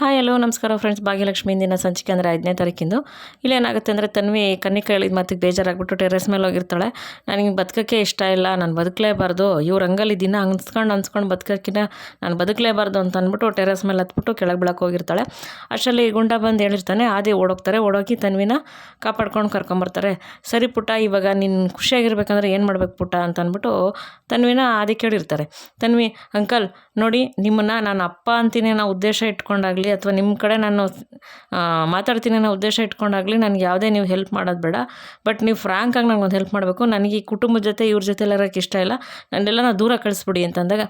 Hi hello ನಮಸ್ಕಾರ friends. Bhagyalakshmi ಇಂದಿನ ಸಂಚಿಕೆ ಅಂದರೆ 5ನೇ ತಾರೀಕಿಂದು. ಇಲ್ಲೇನಾಗುತ್ತೆ ಅಂದರೆ ತನ್ವಿ ಕನ್ನಿಕ ಹೇಳಿದ ಮಾತಿಗೆ ಬೇಜಾರಾಗ್ಬಿಟ್ಟು ಟೆರೆಸ್ ಮೇಲೆ ಹೋಗಿರ್ತಾಳೆ. ನನಗೆ ಬದುಕೋಕ್ಕೆ ಇಷ್ಟ ಇಲ್ಲ, ನಾನು ಬದುಕಲೇಬಾರ್ದು, ಇವ್ರು ರಂಗಲ್ಲಿ ದಿನ ಅನ್ಸ್ಕೊಂಡು ಬದುಕೋಕ್ಕಿಂತ ನಾನು ಬದುಕಲೇಬಾರ್ದು ಅಂತ ಅಂದ್ಬಿಟ್ಟು ಟೆರೆಸ್ ಮೇಲೆ ಹತ್ಬಿಟ್ಟು ಕೆಳಗೆ ಬೀಳಕ್ಕೆ ಹೋಗಿರ್ತಾಳೆ. ಅಷ್ಟರಲ್ಲಿ ಗುಂಡ ಬಂದು ಹೇಳಿರ್ತಾನೆ. ಆದಿ ಓಡೋಗಿ ತನ್ವಿನ ಕಾಪಾಡ್ಕೊಂಡು ಕರ್ಕೊಂಬರ್ತಾರೆ. ಸರಿ ಪುಟ್ಟ, ಇವಾಗ ನೀನು ಖುಷಿಯಾಗಿರ್ಬೇಕಂದ್ರೆ ಏನು ಮಾಡ್ಬೇಕು ಪುಟ್ಟ ಅಂತ ಅಂದ್ಬಿಟ್ಟು ತನ್ವಿನ ಆದಿ ಕೇಳಿರ್ತಾರೆ. ತನ್ವಿ, ಅಂಕಲ್ ನೋಡಿ, ನಿಮ್ಮನ್ನು ನಾನು ಅಪ್ಪ ಅಂತೀನಿ ಅನ್ನೋ ಉದ್ದೇಶ ಇಟ್ಕೊಂಡಾಗಲಿ ಅಥವಾ ನಿಮ್ಮ ಕಡೆ ನಾನು ಮಾತಾಡ್ತೀನಿ ಅನ್ನೋ ಉದ್ದೇಶ ಇಟ್ಕೊಂಡಾಗಲಿ ನನಗೆ ಯಾವುದೇ ನೀವು ಹೆಲ್ಪ್ ಮಾಡೋದು ಬೇಡ. ಬಟ್ ನೀವು ಫ್ರ್ಯಾಂಕಾಗಿ ನನಗೊಂದು ಹೆಲ್ಪ್ ಮಾಡಬೇಕು. ನನಗೆ ಈ ಕುಟುಂಬದ ಜೊತೆ ಇವ್ರ ಜೊತೆ ಎಲ್ಲ ಇರೋಕ್ಕೆ ಇಷ್ಟ ಇಲ್ಲ, ನನ್ನೆಲ್ಲ ದೂರ ಕಳಿಸ್ಬಿಡಿ ಅಂತಂದಾಗ,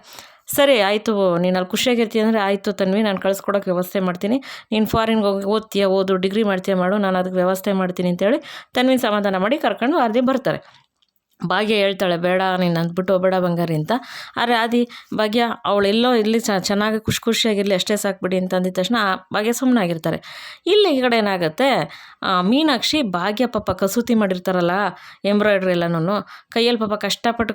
ಸರಿ ಆಯಿತು, ನೀನು ಅಲ್ಲಿ ಖುಷಿಯಾಗಿರ್ತೀಯ ಅಂದರೆ ಆಯಿತು ತನ್ವಿ, ನಾನು ಕಳಿಸ್ಕೊಡೋಕ್ಕೆ ವ್ಯವಸ್ಥೆ ಮಾಡ್ತೀನಿ. ನೀನು ಫಾರಿನ್ಗೆ ಹೋಗಿ ಓದು, ಡಿಗ್ರಿ ಮಾಡ್ತೀಯ ಮಾಡು, ನಾನು ಅದಕ್ಕೆ ವ್ಯವಸ್ಥೆ ಮಾಡ್ತೀನಿ ಅಂತೇಳಿ ತನ್ವಿನ ಸಮಾಧಾನ ಮಾಡಿ ಕರ್ಕೊಂಡು ಆದಿ ಬರ್ತಾರೆ. ಭಾಗ್ಯ ಹೇಳ್ತಾಳೆ, ಬೇಡ ನೀನು ಅಂದ್ಬಿಟ್ಟು ಬೇಡ ಬಂಗಾರಿ ಅಂತ. ಆದರೆ ಆದಿ ಭಾಗ್ಯ ಅವಳೆಲ್ಲೋ ಇಲ್ಲಿ ಚೆನ್ನಾಗಿ ಖುಷಿಯಾಗಿರಲಿ ಅಷ್ಟೇ ಸಾಕ್ಬಿಡಿ ಅಂತ ಅಂದಿದ ತಕ್ಷಣ ಭಾಗ್ಯ ಸುಮ್ಮನಾಗಿರ್ತಾರೆ. ಇಲ್ಲಿ ಈ ಕಡೆ ಏನಾಗುತ್ತೆ, ಮೀನಾಕ್ಷಿ ಭಾಗ್ಯ ಪಾಪ ಕಸೂತಿ ಮಾಡಿರ್ತಾರಲ್ಲ, ಎಂಬ್ರಾಯ್ಡ್ರಿ ಎಲ್ಲನೂ ಕೈಯಲ್ಲಿ ಪಾಪ ಕಷ್ಟಪಟ್ಟು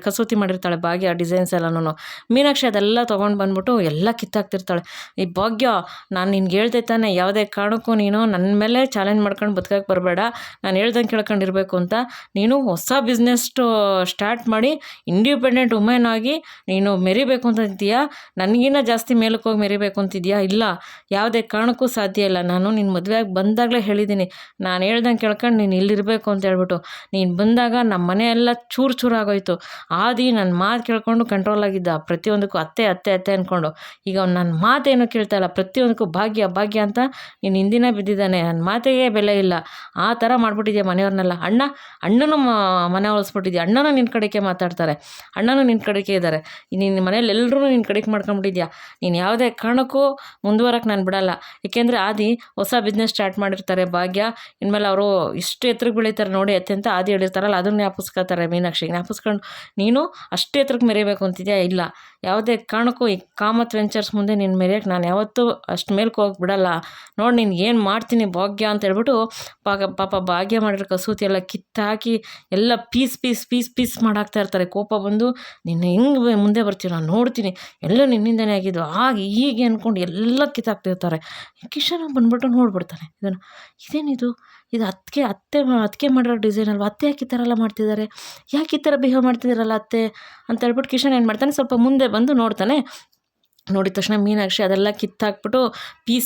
ಕಸೂತಿ ಮಾಡಿರ್ತಾಳೆ ಭಾಗ್ಯ, ಡಿಸೈನ್ಸ್ ಎಲ್ಲನೂ. ಮೀನಾಕ್ಷಿ ಅದೆಲ್ಲ ತೊಗೊಂಡು ಬಂದ್ಬಿಟ್ಟು ಎಲ್ಲ ಕಿತ್ತಾಕ್ತಿರ್ತಾಳೆ. ಈ ಭಾಗ್ಯ, ನಾನು ನಿನ್ಗೆ ಹೇಳ್ದೆ ತಾನೆ, ಯಾವುದೇ ಕಾರಣಕ್ಕೂ ನೀನು ನನ್ನ ಮೇಲೆ ಚಾಲೆಂಜ್ ಮಾಡ್ಕೊಂಡು ಬದುಕಕ್ಕೆ ಬರಬೇಡ, ನಾನು ಹೇಳ್ದಂಗೆ ಕೇಳ್ಕೊಂಡಿರ್ಬೇಕು ಅಂತ. ನೀನು ಹೊಸ ಬಿಸ್ನೆಸ್ ಸ್ಟಾರ್ಟ್ ಮಾಡಿ ಇಂಡಿಪೆಂಡೆಂಟ್ ವುಮೆನ್ ಆಗಿ ನೀನು ಮೆರಿಬೇಕು ಅಂತಿದ್ದೀಯಾ, ನನಗಿನ್ನ ಜಾಸ್ತಿ ಮೇಲಕ್ಕೆ ಹೋಗಿ ಮೆರಿಬೇಕು ಅಂತಿದ್ಯಾ? ಇಲ್ಲ, ಯಾವುದೇ ಕಾರಣಕ್ಕೂ ಸಾಧ್ಯ ಇಲ್ಲ. ನಾನು ನಿನ್ನ ಮದುವೆಯಾಗಿ ಬಂದಾಗಲೇ ಹೇಳಿದ್ದೀನಿ, ನಾನು ಹೇಳ್ದಂಗೆ ಕೇಳ್ಕೊಂಡು ನೀನು ಇಲ್ಲಿರಬೇಕು ಅಂತ ಹೇಳ್ಬಿಟ್ಟು. ನೀನು ಬಂದಾಗ ನಮ್ಮ ಮನೆಯೆಲ್ಲ ಚೂರಾಗೋಯ್ತು. ಆದಿ ನನ್ನ ಮಾತು ಕೇಳ್ಕೊಂಡು ಕಂಟ್ರೋಲ್ ಆಗಿದ್ದ, ಪ್ರತಿಯೊಂದಕ್ಕೂ ಅತ್ತೆ ಅತ್ತೆ ಅತ್ತೆ ಅಂದ್ಕೊಂಡು. ಈಗ ಅವ್ನು ನನ್ನ ಮಾತೇನು ಕೇಳ್ತಾ ಇಲ್ಲ, ಪ್ರತಿಯೊಂದಕ್ಕೂ ಭಾಗ್ಯ ಭಾಗ್ಯ ಅಂತ ನೀನು ಹಿಂದಿನ ಬಿದ್ದಿದ್ದಾನೆ, ನನ್ನ ಮಾತಿಗೆ ಬೆಲೆ ಇಲ್ಲ. ಆ ಥರ ಮಾಡ್ಬಿಟ್ಟಿದ್ಯಾ ಮನೆಯವ್ರನ್ನೆಲ್ಲ. ಅಣ್ಣನೂ ಮನೆ ಹೊಲಿಸ್ಬಿಟ್ಟಿದ್ಯಾ, ಅಣ್ಣನೂ ನಿನ್ನ ಕಡೆಗೆ ಮಾತಾಡ್ತಾರೆ, ಅಣ್ಣನೂ ನಿನ್ನ ಕಡೆಗೆ ಇದ್ದಾರೆ, ನಿನ್ನ ಮನೇಲಿ ಎಲ್ಲರೂ ನಿನ್ನ ಕಡೆಗೆ ಮಾಡ್ಕೊಂಬಿಟ್ಟಿದ್ಯಾ. ನೀನು ಯಾವುದೇ ಕಾರಣಕ್ಕೂ ಮುಂದುವರಕ್ಕೆ ನಾನು ಬಿಡಲ್ಲ. ಏಕೆಂದರೆ ಆದಿ ಹೊಸ ಬಿಸ್ನೆಸ್ ಸ್ಟಾರ್ಟ್ ಮಾಡಿರ್ತಾರೆ ಭಾಗ್ಯ, ಇನ್ಮೇಲೆ ಅವರು ಇಷ್ಟು ಎತ್ತರಕ್ಕೆ ಬೆಳೀತಾರೆ ನೋಡಿ ಅತ್ತೆ ಅಂತ ಆದಿ ಹೇಳಿರ್ತಾರಲ್ಲ, ಅದನ್ನು ಜ್ಞಾಪಿಸ್ಕೊತಾರೆ ಮೀನಾಕ್ಷಿ. ಜ್ಞಾಪಿಸ್ಕೊಂಡು ನೀನು ಅಷ್ಟೇ ಎತ್ತರಕ್ಕೆ ಮೆರಿಬೇಕು ಅಂತಿದ್ಯಾ? ಇಲ್ಲ, ಯಾವುದೇ ಕಾರಣಕ್ಕೂ ಈ ಕಾಮತ್ ವೆಂಚರ್ಸ್ ಮುಂದೆ ನಿನ್ನ ಮೆರೆಯೋಕ್ಕೆ ನಾನು ಯಾವತ್ತೂ ಅಷ್ಟು ಮೇಲ್ಕೆ ಹೋಗಿ ಬಿಡಲ್ಲ. ನೋಡಿ ನೀನು ಏನು ಮಾಡ್ತೀನಿ ಭಾಗ್ಯ ಅಂತ ಹೇಳ್ಬಿಟ್ಟು ಪಾಪ ಭಾಗ್ಯ ಮಾಡಿರೋ ಕಸೂತಿ ಎಲ್ಲ ಕಿತ್ತಾಕಿ ಎಲ್ಲ ಪೀಸ್ ಮಾಡಾಕ್ತಾ ಇರ್ತಾರೆ. ಕೋಪ ಬಂದು, ನಿನ್ನ ಹೆಂಗೆ ಮುಂದೆ ಬರ್ತೀವಿ ನಾನು ನೋಡ್ತೀನಿ, ಎಲ್ಲ ನಿನ್ನಿಂದನೇ ಆಗಿದ್ದು ಹಾಗೆ ಹೀಗೆ ಅಂದ್ಕೊಂಡು ಎಲ್ಲ ಕಿತ್ತಾಕ್ತಿರ್ತಾರೆ. ಕಿಶನ್ ಬಂದ್ಬಿಟ್ಟು ನೋಡ್ಬಿಡ್ತಾನೆ, ಇದೇನಿದು, ಇದು ಅತ್ತಿಗೆ ಮಾಡಿರೋ ಡಿಸೈನ್ ಅಲ್ವಾ, ಅತ್ತೆ ಯಾಕೆ ಈ ಥರ ಎಲ್ಲ ಮಾಡ್ತಿದ್ದಾರೆ, ಯಾಕೆ ಈ ಥರ ಬಿಹೇವ್ ಮಾಡ್ತಿದ್ದಾರಲ್ಲ ಅತ್ತೆ ಅಂತ ಹೇಳ್ಬಿಟ್ಟು ಕಿಶನ್ ಏನು ಮಾಡ್ತಾನೆ, ಸ್ವಲ್ಪ ಮುಂದೆ ಬಂದು ನೋಡ್ತಾನೆ. ನೋಡಿದ ತಕ್ಷಣ ಮೀನಾಕ್ಷಿ ಅದೆಲ್ಲ ಕಿತ್ತಾಕ್ಬಿಟ್ಟು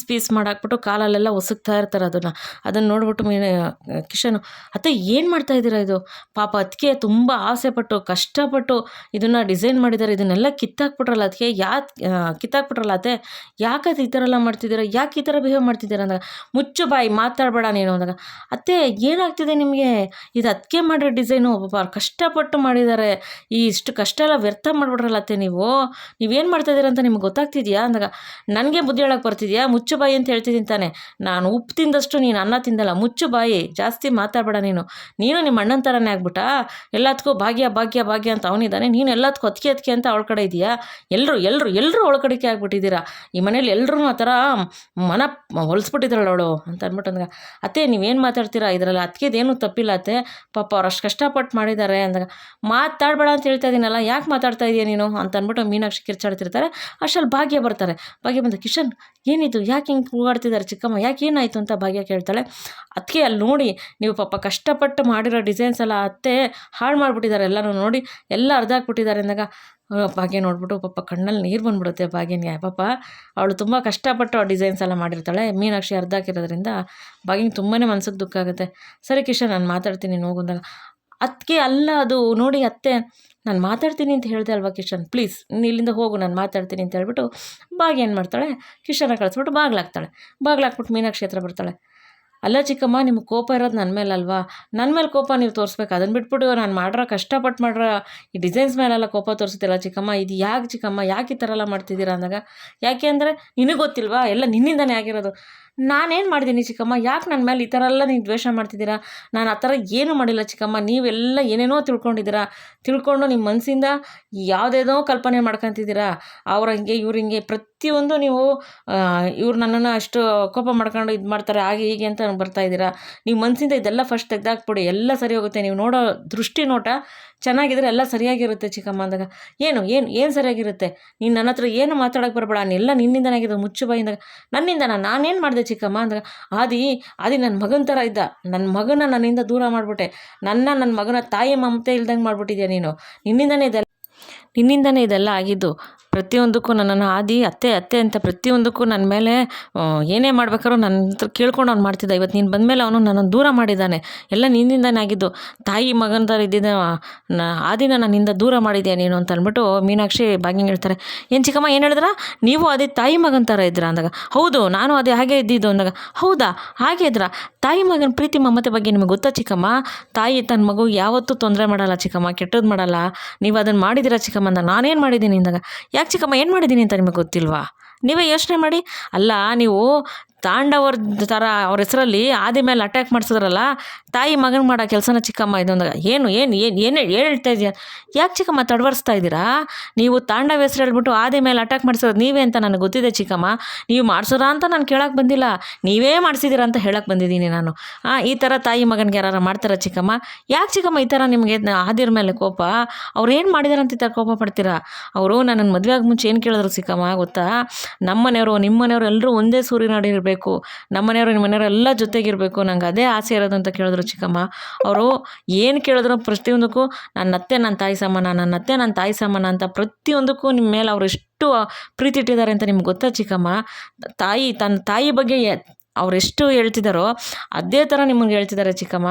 ಪೀಸ್ ಮಾಡಾಕ್ಬಿಟ್ಟು ಕಾಲಲ್ಲೆಲ್ಲ ಒಸಗ್ತಾ ಇರ್ತಾರೆ. ಅದನ್ನು ನೋಡ್ಬಿಟ್ಟು ಕಿಶನ್, ಅತ್ತೆ ಏನು ಮಾಡ್ತಾ ಇದ್ದೀರಾ, ಇದು ಪಾಪ ಅದಕ್ಕೆ ತುಂಬ ಆಸೆಪಟ್ಟು ಕಷ್ಟಪಟ್ಟು ಇದನ್ನು ಡಿಸೈನ್ ಮಾಡಿದ್ದಾರೆ, ಇದನ್ನೆಲ್ಲ ಕಿತ್ತಾಕ್ಬಿಟ್ರಲ್ಲ ಅದಕ್ಕೆ, ಕಿತ್ತಾಕ್ಬಿಟ್ರಲ್ಲ ಅತ್ತೆ, ಯಾಕೆ ಈ ಥರ ಎಲ್ಲ ಮಾಡ್ತಿದ್ದೀರಾ, ಯಾಕೆ ಈ ಥರ ಬಿಹೇವ್ ಮಾಡ್ತಿದ್ದೀರಾ ಅಂದಾಗ, ಮುಚ್ಚು ಬಾಯಿ ಮಾತಾಡಬೇಡ ನೀನು ಅಂದಾಗ, ಅತ್ತೆ ಏನಾಗ್ತಿದೆ ನಿಮಗೆ, ಇದು ಅದಕ್ಕೆ ಮಾಡಿರೋ ಡಿಸೈನು, ಪಾಪ ಕಷ್ಟಪಟ್ಟು ಮಾಡಿದ್ದಾರೆ, ಇಷ್ಟು ಕಷ್ಟ ಎಲ್ಲ ವ್ಯರ್ಥ ಮಾಡಿಬಿಟ್ರಲ್ಲ ಅತ್ತೆ, ನೀವೇನು ಮಾಡ್ತಾಯಿದ್ದೀರಾ ಅಂತ ನಿಮ್ಗೆ ಗೊತ್ತಾಗ್ತಿದ್ಯಾ ಅಂದಾಗ, ನನಗೆ ಬುದ್ಧಿ ಹೇಳಕ್ಕೆ ಬರ್ತಿದ್ಯಾ, ಮುಚ್ಚು ಬಾಯಿ ಅಂತ ಹೇಳ್ತಿದ್ದೀನಿ ತಾನೆ, ನಾನು ಉಪ್ಪು ತಿಂದಷ್ಟು ನೀನು ಅನ್ನ ತಿಂದಲ್ಲ, ಮುಚ್ಚು ಬಾಯಿ, ಜಾಸ್ತಿ ಮಾತಾಡಬೇಡ ನೀನು ನಿಮ್ಮ ಅಣ್ಣನ ಥರನೇ ಆಗ್ಬಿಟ್ಟ, ಎಲ್ಲದಕ್ಕೂ ಭಾಗ್ಯ ಭಾಗ್ಯ ಭಾಗ್ಯ ಅಂತ ಅವನಿದ್ದಾನೆ, ನೀನು ಎಲ್ಲದಕ್ಕೂ ಅದಕ್ಕೆ ಅಂತ ಅವಳ ಕಡೆ ಇದೆಯಾ, ಎಲ್ಲರೂ ಅವಳ ಕಡೆಗೆ ಆಗ್ಬಿಟ್ಟಿದ್ದೀರಾ, ಈ ಮನೇಲಿ ಎಲ್ಲರೂ ಆ ಥರ ಮನ ಹೊಲಿಸ್ಬಿಟ್ಟಿದ್ದಾಳೆ ಅವಳು ಅಂತ ಅಂದ್ಬಿಟ್ಟು ಅಂದಾಗ, ಅತ್ತೆ ನೀವೇನು ಮಾತಾಡ್ತೀರಾ, ಇದರಲ್ಲಿ ಅದಕ್ಕೇದೇನು ತಪ್ಪಿಲ್ಲ ಅತ್ತೆ, ಪಾಪ ಅವ್ರು ಅಷ್ಟು ಕಷ್ಟಪಟ್ಟು ಮಾಡಿದ್ದಾರೆ ಅಂದಾಗ, ಮಾತಾಡಬೇಡ ಅಂತ ಹೇಳ್ತಾ ಇದ್ದೀನಲ್ಲ, ಯಾಕೆ ಮಾತಾಡ್ತಾ ಇದೆಯಾ ನೀನು ಅಂತ ಅಂದ್ಬಿಟ್ಟು ಮೀನಾಕ್ಷಿ ಕಿರ್ಚಾಡ್ತಿರ್ತಾರೆ. ಅಷ್ಟರಲ್ಲಿ ಭಾಗ್ಯ ಬರ್ತಾರೆ. ಭಾಗ್ಯ ಬಂದ, ಕಿಶನ್ ಏನಿದು, ಯಾಕೆ ಹಿಂಗೆ ಕೂಗಾಡ್ತಿದ್ದಾರೆ ಚಿಕ್ಕಮ್ಮ, ಯಾಕೆ ಏನಾಯಿತು ಅಂತ ಭಾಗ್ಯ ಕೇಳ್ತಾಳೆ. ಅದಕ್ಕೆ ಅಲ್ಲಿ ನೋಡಿ, ನೀವು ಪಾಪ ಕಷ್ಟಪಟ್ಟು ಮಾಡಿರೋ ಡಿಸೈನ್ಸ್ ಎಲ್ಲ ಅತ್ತೆ ಹಾಳು ಮಾಡಿಬಿಟ್ಟಿದ್ದಾರೆ, ಎಲ್ಲನೂ ನೋಡಿ ಎಲ್ಲ ಅರ್ಧಾಕ್ಬಿಟ್ಟಿದ್ದಾರೆ ಅಂದಾಗ ಭಾಗ್ಯ ನೋಡ್ಬಿಟ್ಟು ಪಾಪ ಕಣ್ಣಲ್ಲಿ ನೀರು ಬಂದ್ಬಿಡುತ್ತೆ ಭಾಗ್ಯನಿಗೆ. ಪಾಪ ಅವಳು ತುಂಬ ಕಷ್ಟಪಟ್ಟು ಆ ಡಿಸೈನ್ಸ್ ಎಲ್ಲ ಮಾಡಿರ್ತಾಳೆ, ಮೀನಾಕ್ಷಿ ಅರ್ಧಾಕಿರೋದ್ರಿಂದ ಭಾಗ್ಯನಿಗೆ ತುಂಬಾ ಮನ್ಸಿಗೆ ದುಃಖ ಆಗುತ್ತೆ. ಸರಿ ಕಿಶನ್, ನಾನು ಮಾತಾಡ್ತೀನಿ ಹೋಗುಂದಾಗ, ಅದಕ್ಕೆ ಅಲ್ಲ ಅದು ನೋಡಿ ಅತ್ತೆ, ನಾನು ಮಾತಾಡ್ತೀನಿ ಅಂತ ಹೇಳಿದೆ ಅಲ್ವಾ ಕಿಶನ್, ಪ್ಲೀಸ್ ನೀನು ಇಲ್ಲಿಂದ ಹೋಗು, ನಾನು ಮಾತಾಡ್ತೀನಿ ಅಂತ ಹೇಳ್ಬಿಟ್ಟು ಭಾಗ್ಯ ಏನು ಮಾಡ್ತಾಳೆ, ಕಿಶನ ಕಳಿಸ್ಬಿಟ್ಟು ಬಾಗ್ಲಾಕ್ಬಿಟ್ಟು ಮೀನಾಕ್ಷಿ ಹತ್ರ ಬರ್ತಾಳೆ. ಅಲ್ಲ ಚಿಕ್ಕಮ್ಮ, ನಿಮ್ಗೆ ಕೋಪ ಇರೋದು ನನ್ನ ಮೇಲೆ ಅಲ್ವಾ, ನನ್ನ ಮೇಲೆ ಕೋಪ ನೀವು ತೋರಿಸ್ಬೇಕು, ಅದನ್ನು ಬಿಟ್ಬಿಟ್ಟು ನಾನು ಕಷ್ಟಪಟ್ಟು ಮಾಡ್ರ ಈ ಡಿಸೈನ್ಸ್ ಮೇಲೆಲ್ಲ ಕೋಪ ತೋರಿಸ್ತಿಲ್ಲ ಚಿಕ್ಕಮ್ಮ, ಇದು ಯಾಕೆ ಚಿಕ್ಕಮ್ಮ, ಯಾಕೆ ಈ ಥರ ಎಲ್ಲ ಮಾಡ್ತಿದ್ದೀರಾ ಅಂದಾಗ, ಯಾಕೆ ಅಂದರೆ ನಿನಗೆ ಗೊತ್ತಿಲ್ವಾ, ಎಲ್ಲ ನಿನ್ನಿಂದನೇ ಆಗಿರೋದು, ನಾನೇನು ಮಾಡಿದ್ದೀನಿ ಚಿಕ್ಕಮ್ಮ? ಯಾಕೆ ನನ್ನ ಮೇಲೆ ಈ ಥರ ಎಲ್ಲ ನೀವು ದ್ವೇಷ ಮಾಡ್ತಿದ್ದೀರಾ? ನಾನು ಆ ಥರ ಏನೂ ಮಾಡಿಲ್ಲ ಚಿಕ್ಕಮ್ಮ. ನೀವೆಲ್ಲ ಏನೇನೋ ತಿಳ್ಕೊಂಡಿದ್ದೀರಾ. ತಿಳ್ಕೊಂಡು ನಿಮ್ಮ ಮನಸ್ಸಿಂದ ಯಾವುದೇನೋ ಕಲ್ಪನೆ ಮಾಡ್ಕೊತಿದ್ದೀರಾ. ಅವ್ರು ಹಂಗೆ, ಇವ್ರು ಹಿಂಗೆ ಪ್ರತಿಯೊಂದು ನೀವು ಇವ್ರು ನನ್ನನ್ನು ಅಷ್ಟು ಕೋಪ ಮಾಡ್ಕೊಂಡು ಇದು ಮಾಡ್ತಾರೆ ಹಾಗೆ ಹೀಗೆ ಅಂತ ಬರ್ತಾ ಇದ್ದೀರಾ. ನೀವು ಮನಸ್ಸಿಂದ ಇದೆಲ್ಲ ಫಸ್ಟ್ ತೆಗ್ದಾಕ್ಬಿಡಿ, ಎಲ್ಲ ಸರಿ ಹೋಗುತ್ತೆ. ನೀವು ನೋಡೋ ದೃಷ್ಟಿ ನೋಟ ಚೆನ್ನಾಗಿದ್ರೆ ಎಲ್ಲ ಸರಿಯಾಗಿರುತ್ತೆ ಚಿಕ್ಕಮ್ಮ ಅಂದಾಗ. ಏನು ಸರಿಯಾಗಿರುತ್ತೆ? ನೀನು ನನ್ನ ಹತ್ರ ಏನು ಮಾತಾಡೋಕ್ಕೆ ಬರಬೇಡ, ಎಲ್ಲ ನಿನ್ನಿಂದನೇ ಆಗಿದ್ದು, ಮುಚ್ಚು ಬಾಯಿಂದಾಗ. ನನ್ನಿಂದನಾ? ನಾನೇನು ಮಾಡಿದೆ ಚಿಕ್ಕಮ್ಮ ಅಂದಾಗ, ಆದಿ ನನ್ನ ಮಗನ ಥರ ಇದ್ದ, ನನ್ನ ಮಗನ ನನ್ನಿಂದ ದೂರ ಮಾಡಿಬಿಟ್ಟೆ, ನನ್ನ ಮಗನ ತಾಯಿ ಮಮತೆ ಇಲ್ದಂಗೆ ಮಾಡಿಬಿಟ್ಟಿದ್ಯಾ ನೀನು. ನಿನ್ನಿಂದನೇ ಇದೆಲ್ಲ ಆಗಿದ್ದು. ಪ್ರತಿಯೊಂದಕ್ಕೂ ನನ್ನನ್ನು ಆದಿ ಅತ್ತೆ ಅತ್ತೆ ಅಂತ ಪ್ರತಿಯೊಂದಕ್ಕೂ ನನ್ನ ಮೇಲೆ ಏನೇ ಮಾಡ್ಬೇಕಾದ್ರೂ ನನ್ನ ಹತ್ರ ಕೇಳ್ಕೊಂಡು ಅವ್ನು ಮಾಡ್ತಿದ್ದ. ಇವತ್ತು ನೀನು ಬಂದಮೇಲೆ ಅವನು ನನ್ನನ್ನು ದೂರ ಮಾಡಿದ್ದಾನೆ. ಎಲ್ಲ ನಿನ್ನಿಂದನೇ ಆಗಿದ್ದು. ತಾಯಿ ಮಗನ ಥರ ಇದ್ದಿದ್ದ ಆದಿನ ನನ್ನಿಂದ ದೂರ ಮಾಡಿದ್ಯಾ ನೀನು ಅಂತ ಅಂದ್ಬಿಟ್ಟು ಮೀನಾಕ್ಷಿ ಭಾಗ್ಯಂಗೆ ಹೇಳ್ತಾರೆ. ಏನು ಚಿಕ್ಕಮ್ಮ ಏನು ಹೇಳಿದ್ರ? ನೀವು ಅದೇ ತಾಯಿ ಮಗನ ಥರ ಇದ್ದೀರಾ ಅಂದಾಗ, ಹೌದು ನಾನು ಅದೇ ಹಾಗೆ ಇದ್ದಿದ್ದು ಅಂದಾಗ, ಹೌದಾ ಹಾಗೆ ಇದ್ರಾ? ತಾಯಿ ಮಗನ ಪ್ರೀತಿ ಮಮತೆ ಬಗ್ಗೆ ನಿಮಗೆ ಗೊತ್ತಾ ಚಿಕ್ಕಮ್ಮ? ತಾಯಿ ತನ್ನ ಮಗು ಯಾವತ್ತೂ ತೊಂದರೆ ಮಾಡಲ್ಲ ಚಿಕ್ಕಮ್ಮ, ಕೆಟ್ಟದ್ದು ಮಾಡಲ್ಲ. ನೀವು ಅದನ್ನು ಮಾಡಿದ್ದೀರಾ ಚಿಕ್ಕಮ್ಮ ಅಂದಾಗ, ನಾನೇನು ಮಾಡಿದ್ದೀನಿ ಅಂದಾಗ, ಯಾಕೆ ಚಿಕ್ಕಮ್ಮ ಏನು ಮಾಡಿದ್ದೀನಿ ಅಂತ ನಿಮಗೆ ಗೊತ್ತಿಲ್ವಾ? ನೀವೇ ಯೋಚನೆ ಮಾಡಿ. ಅಲ್ಲ, ನೀವು ತಾಂಡವ್ರ ಥರ ಅವ್ರ ಹೆಸರಲ್ಲಿ ಆದಿ ಮೇಲೆ ಅಟ್ಯಾಕ್ ಮಾಡಿಸಿದ್ರಲ್ಲ, ತಾಯಿ ಮಗನ ಮಾಡೋ ಕೆಲಸನ ಚಿಕ್ಕಮ್ಮ ಇದು ಅಂದಾಗ, ಏನು ಹೇಳ್ತಾ ಇದೆಯಾ? ಯಾಕೆ ಚಿಕ್ಕಮ್ಮ ತಡವರ್ಸ್ತಾ ಇದ್ದೀರಾ? ನೀವು ತಾಂಡವ ಹೆಸರು ಹೇಳ್ಬಿಟ್ಟು ಆದಿ ಮೇಲೆ ಅಟ್ಯಾಕ್ ಮಾಡಿಸೋದು ನೀವೇ ಅಂತ ನನಗೆ ಗೊತ್ತಿದೆ ಚಿಕ್ಕಮ್ಮ. ನೀವು ಮಾಡಿಸೋರಾ ಅಂತ ನಾನು ಕೇಳೋಕ್ಕೆ ಬಂದಿಲ್ಲ, ನೀವೇ ಮಾಡಿಸಿದ್ದೀರಾ ಅಂತ ಹೇಳಕ್ಕೆ ಬಂದಿದ್ದೀನಿ ನಾನು. ಈ ಥರ ತಾಯಿ ಮಗನಿಗೆ ಯಾರು ಮಾಡ್ತಾರ ಚಿಕ್ಕಮ್ಮ? ಯಾಕೆ ಚಿಕ್ಕಮ್ಮ ಈ ಥರ ನಿಮಗೆ ಆದಿರ ಮೇಲೆ ಕೋಪ? ಅವ್ರು ಏನು ಮಾಡಿದಾರೆ ಅಂತ ಈ ಥರ ಕೋಪ ಪಡ್ತೀರಾ? ಅವರು ನನ್ನನ್ನು ಮದುವೆ ಆಗಿ ಮುಂಚೆ ಏನು ಕೇಳಿದ್ರು ಚಿಕ್ಕಮ್ಮ ಗೊತ್ತಾ? ನಮ್ಮನೆಯವರು ನಿಮ್ಮನೆಯವರು ಎಲ್ಲರೂ ಒಂದೇ ಸೂರಿನಡಿ ಇರಬೇಕು, ನಮ್ಮನೆಯವರು ನಿಮ್ಮನೆಯವರು ಎಲ್ಲ ಜೊತೆಗಿರಬೇಕು, ನಂಗೆ ಅದೇ ಆಸೆ ಇರೋದು ಅಂತ ಕೇಳಿದ್ರು ಚಿಕ್ಕಮ್ಮ. ಅವರು ಏನು ಕೇಳಿದ್ರು ಪ್ರತಿಯೊಂದಕ್ಕೂ ನನ್ನ ಅತ್ತೆ ನನ್ನ ತಾಯಿ ಸಮಾನ, ನನ್ನ ಅತ್ತೆ ನನ್ನ ತಾಯಿ ಸಮಾನ ಅಂತ ಪ್ರತಿಯೊಂದಕ್ಕೂ ನಿಮ್ಮ ಮೇಲೆ ಅವರು ಎಷ್ಟು ಪ್ರೀತಿ ಇಟ್ಟಿದ್ದಾರೆ ಅಂತ ನಿಮ್ಗೆ ಗೊತ್ತಾ ಚಿಕ್ಕಮ್ಮ? ತನ್ನ ತಾಯಿ ಬಗ್ಗೆ ಅವರೆಷ್ಟು ಹೇಳ್ತಿದ್ದಾರೋ ಅದೇ ಥರ ನಿಮಗೆ ಹೇಳ್ತಿದ್ದಾರೆ ಚಿಕ್ಕಮ್ಮ.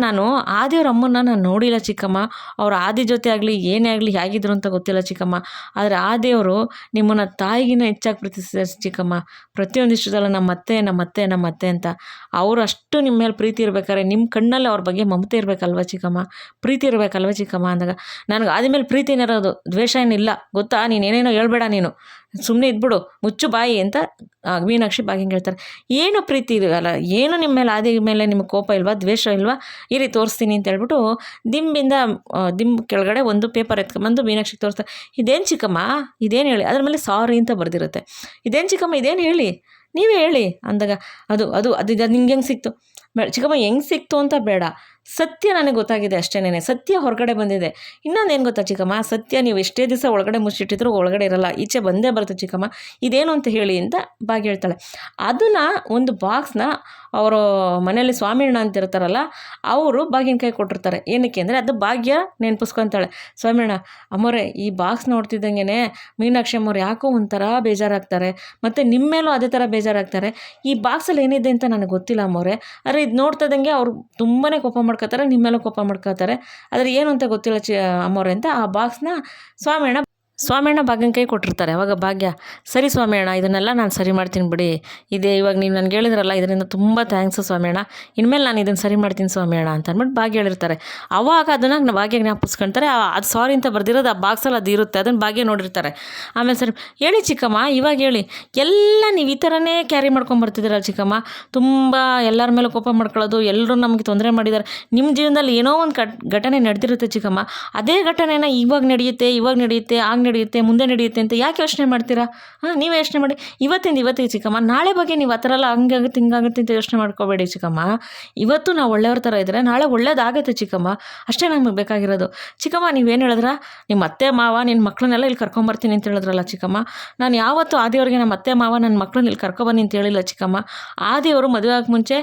ನಾನು ಆದಿಯವ್ರ ಅಮ್ಮನ್ನ ನಾನು ನೋಡಿಲ್ಲ ಚಿಕ್ಕಮ್ಮ. ಅವ್ರ ಆದಿ ಜೊತೆ ಆಗಲಿ ಏನೇ ಆಗಲಿ ಹೇಗಿದ್ರು ಅಂತ ಗೊತ್ತಿಲ್ಲ ಚಿಕ್ಕಮ್ಮ. ಆದರೆ ಆದಿಯವರು ನಿಮ್ಮನ್ನು ತಾಯಿಗಿನ ಹೆಚ್ಚಾಗಿ ಪ್ರೀತಿಸಿದ್ದಾರೆ ಚಿಕ್ಕಮ್ಮ. ಪ್ರತಿಯೊಂದಿಷ್ಟದಲ್ಲ ನಮ್ಮ ಅತ್ತೆ ಅಂತ. ಅವರು ಅಷ್ಟು ನಿಮ್ಮ ಮೇಲೆ ಪ್ರೀತಿ ಇರ್ಬೇಕಾದ್ರೆ ನಿಮ್ಮ ಕಣ್ಣಲ್ಲಿ ಅವ್ರ ಬಗ್ಗೆ ಮಮತೆ ಇರಬೇಕಲ್ವ ಚಿಕ್ಕಮ್ಮ, ಪ್ರೀತಿ ಇರಬೇಕಲ್ವ ಚಿಕ್ಕಮ್ಮ ಅಂದಾಗ, ನನಗೆ ಆದಿ ಮೇಲೆ ಪ್ರೀತಿನೇ ಇರೋದು, ದ್ವೇಷ ಏನಿಲ್ಲ ಗೊತ್ತಾ? ನೀನೇನೇನೋ ಹೇಳ್ಬೇಡ, ನೀನು ಸುಮ್ಮನೆ ಇದ್ಬಿಡು, ಮುಚ್ಚು ಬಾಯಿ ಅಂತ ಮೀನಾಕ್ಷಿ ಭಾಗ್ಯಂಗೆ ಹೇಳ್ತಾರೆ. ಏನು ಪ್ರೀತಿ ಇರಲ್ಲ, ಏನು ನಿಮ್ಮ ಮೇಲೆ ಆದಿ ಮೇಲೆ ನಿಮಗೆ ಕೋಪ ಇಲ್ವಾ, ದ್ವೇಷ ಇಲ್ವಾ? ಇರಿ ತೋರಿಸ್ತೀನಿ ಅಂತ ಹೇಳ್ಬಿಟ್ಟು ದಿಂಬು ಕೆಳಗಡೆ ಒಂದು ಪೇಪರ್ ಎತ್ಕೊಂಬಂದು ಮೀನಾಕ್ಷಿಗೆ ತೋರಿಸ್ತಾರೆ. ಇದೇನು ಚಿಕ್ಕಮ್ಮ, ಇದೇನು ಹೇಳಿ? ಅದ್ರ ಮೇಲೆ ಸಾರಿ ಅಂತ ಬರೆದಿರುತ್ತೆ. ಇದೇನು ಚಿಕ್ಕಮ್ಮ, ಇದೇನು ಹೇಳಿ, ನೀವೇ ಹೇಳಿ ಅಂದಾಗ, ಅದು ನಿಂಗೆ ಹೆಂಗೆ ಸಿಕ್ತು? ಚಿಕ್ಕಮ್ಮ ಹೆಂಗೆ ಸಿಕ್ತು ಅಂತ ಬೇಡ, ಸತ್ಯ ನನಗೆ ಗೊತ್ತಾಗಿದೆ ಅಷ್ಟೇನೆ, ಸತ್ಯ ಹೊರಗಡೆ ಬಂದಿದೆ. ಇನ್ನೊಂದೇನು ಗೊತ್ತಾ ಚಿಕ್ಕಮ್ಮ, ಸತ್ಯ ನೀವು ಎಷ್ಟೇ ದಿವಸ ಒಳಗಡೆ ಮುಚ್ಚಿಟ್ಟಿದ್ರು ಒಳಗಡೆ ಇರಲ್ಲ, ಈಚೆ ಬಂದೇ ಬರುತ್ತೆ ಚಿಕ್ಕಮ್ಮ. ಇದೇನು ಅಂತ ಹೇಳಿ ಅಂತ ಭಾಗ್ಯ ಹೇಳ್ತಾಳೆ. ಅದನ್ನು ಒಂದು ಬಾಕ್ಸ್ನ ಅವರು ಮನೇಲಿ ಸ್ವಾಮಿಯಣ್ಣ ಅಂತ ಇರ್ತಾರಲ್ಲ, ಅವರು ಭಾಗ್ಯನ ಕೈ ಕೊಟ್ಟಿರ್ತಾರೆ. ಏನಕ್ಕೆ ಅಂದರೆ ಅದು ಭಾಗ್ಯ ನೆನಪಿಸ್ಕೊತಾಳೆ. ಸ್ವಾಮಿಯಣ್ಣ ಅಮ್ಮೋರೆ, ಈ ಬಾಕ್ಸ್ ನೋಡ್ತಿದ್ದಂಗೆ ಮೀನಾಕ್ಷಿ ಅಮ್ಮವ್ರು ಯಾಕೋ ಒಂಥರ ಬೇಜಾರಾಗ್ತಾರೆ, ಮತ್ತು ನಿಮ್ಮ ಮೇಲೂ ಅದೇ ಥರ ಬೇಜಾರಾಗ್ತಾರೆ. ಈ ಬಾಕ್ಸಲ್ಲಿ ಏನಿದೆ ಅಂತ ನನಗೆ ಗೊತ್ತಿಲ್ಲ ಅಮ್ಮೋರೆ, ಆದರೆ ಇದು ನೋಡ್ತಿದ್ದಂಗೆ ಅವ್ರು ತುಂಬಾ ಕೋಪ ಮಾಡ್ಕೋತಾರೆ, ನಿಮ್ಮ ಮೇಲೂ ಕೋಪ ಮಾಡ್ಕೋತಾರೆ, ಆದರೆ ಏನು ಅಂತ ಗೊತ್ತಿಲ್ಲ ಅಮ್ಮವ್ರೆ ಅಂತ ಆ ಬಾಕ್ಸ್ನ ಸ್ವಾಮಿಯಣ್ಣ ಭಾಗ್ಯನ ಕೈ ಕೊಟ್ಟಿರ್ತಾರೆ. ಅವಾಗ ಭಾಗ್ಯ, ಸರಿ ಸ್ವಾಮಿಯಣ್ಣ, ಇದನ್ನೆಲ್ಲ ನಾನು ಸರಿ ಮಾಡ್ತೀನಿ ಬಿಡಿ, ಇವಾಗ ನೀವು ನನಗೆ ಹೇಳಿದ್ರಲ್ಲ ಇದರಿಂದ ತುಂಬ ಥ್ಯಾಂಕ್ಸು ಸ್ವಾಮಿಯಣ್ಣ, ಇನ್ಮೇಲೆ ನಾನು ಇದನ್ನು ಸರಿ ಮಾಡ್ತೀನಿ ಸ್ವಾಮಿಯಣ್ಣ ಅಂತ ಅಂದ್ಬಿಟ್ಟು ಭಾಗ್ಯ ಹೇಳಿರ್ತಾರೆ. ಅವಾಗ ಅದನ್ನು ಭಾಗ್ಯ ಜ್ಞಾಪಿಸ್ಕೊಳ್ತಾರೆ. ಅದು ಸಾರಿ ಅಂತ ಬರ್ದಿರೋದು ಆ ಬಾಕ್ಸಲ್ಲಿ ಅದು ಇರುತ್ತೆ, ಅದನ್ನು ಭಾಗ್ಯ ನೋಡಿರ್ತಾರೆ. ಆಮೇಲೆ ಸರಿ ಹೇಳಿ ಚಿಕ್ಕಮ್ಮ, ಇವಾಗ ಹೇಳಿ, ಎಲ್ಲ ನೀವು ಈ ಥರನೇ ಕ್ಯಾರಿ ಮಾಡ್ಕೊಂಬರ್ತಿದ್ದೀರಲ್ಲ ಚಿಕ್ಕಮ್ಮ, ತುಂಬ ಎಲ್ಲರ ಮೇಲೆ ಕೋಪ ಮಾಡ್ಕೊಳ್ಳೋದು, ಎಲ್ಲರೂ ನಮಗೆ ತೊಂದರೆ ಮಾಡಿದ್ದಾರೆ, ನಿಮ್ಮ ಜೀವನದಲ್ಲಿ ಏನೋ ಒಂದು ಘಟನೆ ನಡೆದಿರುತ್ತೆ ಚಿಕ್ಕಮ್ಮ, ಅದೇ ಘಟನೆನ ಇವಾಗ ನಡೆಯುತ್ತೆ ಆಗ ನಡೆಯುತ್ತೆ ಮುಂದೆ ನಡೆಯುತ್ತೆ ಅಂತ ಯಾಕೆ ಯೋಚನೆ ಮಾಡ್ತೀರಾ? ನೀವೇ ಯೋಚನೆ ಮಾಡಿ, ಇವತ್ತಿಗೆ ಚಿಕ್ಕಮ್ಮ, ನಾಳೆ ಬಗ್ಗೆ ನೀವು ಆ ಥರ ಎಲ್ಲ ಹಂಗಾಗುತ್ತೆ ಹಿಂಗಾಗುತ್ತೆ ಅಂತ ಯೋಚನೆ ಮಾಡ್ಕೋಬೇಡಿ ಚಿಕ್ಕಮ್ಮ. ಇವತ್ತು ನಾವು ಒಳ್ಳೆಯವ್ರ ಥರ ಇದ್ದರೆ ನಾಳೆ ಒಳ್ಳೇದಾಗುತ್ತೆ ಚಿಕ್ಕಮ್ಮ, ಅಷ್ಟೇ ನಮಗೆ ಬೇಕಾಗಿರೋದು. ಚಿಕ್ಕಮ್ಮ ನೀವೇನು ಹೇಳಿದ್ರ, ನಿಮ್ಮ ಅತ್ತೆ ಮಾವ ನಿನ್ನ ಮಕ್ಕಳನ್ನೆಲ್ಲ ಇಲ್ಲಿ ಕರ್ಕೊಂಬರ್ತೀನಿ ಅಂತ ಹೇಳಿದ್ರಲ್ಲ ಚಿಕ್ಕಮ್ಮ, ನಾನು ಯಾವತ್ತೂ ಆದಿಯವ್ರಿಗೆ ನಮ್ಮ ಅತ್ತೆ ಮಾವ ನನ್ನ ಮಕ್ಕಳನ್ನ ಇಲ್ಲಿ ಕರ್ಕೊಬನ್ನಿ ಅಂತ ಹೇಳಿಲ್ಲ ಚಿಕ್ಕಮ್ಮ. ಆದಿಯವರು ಮದುವೆ ಆಗಿ ಮುಂಚೆ